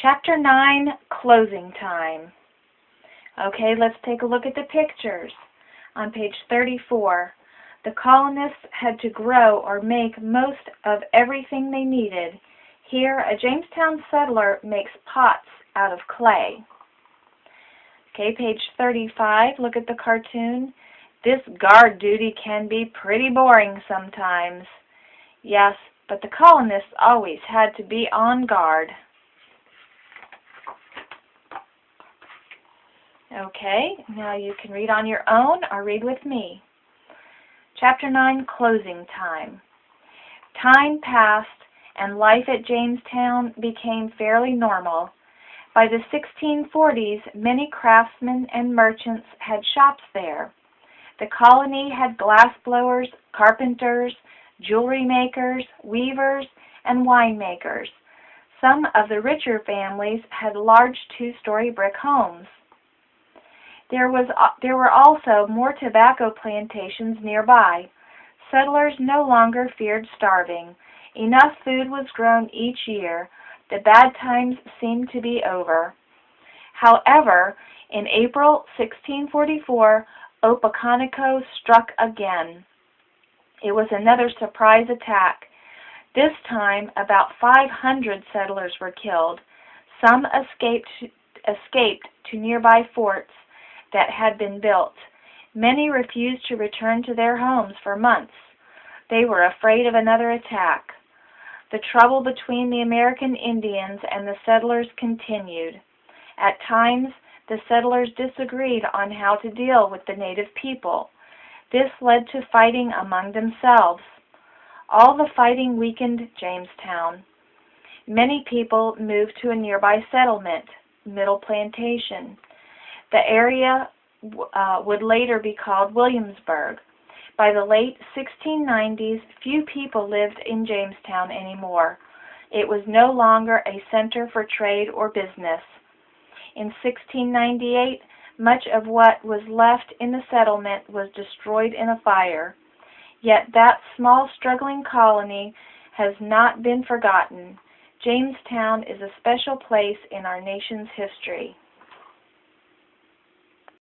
Chapter 9, Closing Time. Okay, let's take a look at the pictures. On page 34, the colonists had to grow or make most of everything they needed. Here, a Jamestown settler makes pots out of clay. Okay, page 35, look at the cartoon. This guard duty can be pretty boring sometimes. Yes, but the colonists always had to be on guard. Okay, now you can read on your own or read with me. Chapter 9, Closing Time. Time passed and life at Jamestown became fairly normal. By the 1640s, many craftsmen and merchants had shops there. The colony had glassblowers, carpenters, jewelry makers, weavers, and winemakers. Some of the richer families had large two-story brick homes. There were also more tobacco plantations nearby. Settlers no longer feared starving. Enough food was grown each year. The bad times seemed to be over. However, in April 1644, Opequonnock struck again. It was another surprise attack. This time, about 500 settlers were killed. Some escaped to nearby forts that had been built. Many refused to return to their homes for months. They were afraid of another attack. The trouble between the American Indians and the settlers continued. At times, the settlers disagreed on how to deal with the native people. This led to fighting among themselves. All the fighting weakened Jamestown. Many people moved to a nearby settlement, Middle Plantation. The area would later be called Williamsburg. By the late 1690s, few people lived in Jamestown anymore. It was no longer a center for trade or business. In 1698, much of what was left in the settlement was destroyed in a fire. Yet that small, struggling colony has not been forgotten. Jamestown is a special place in our nation's history.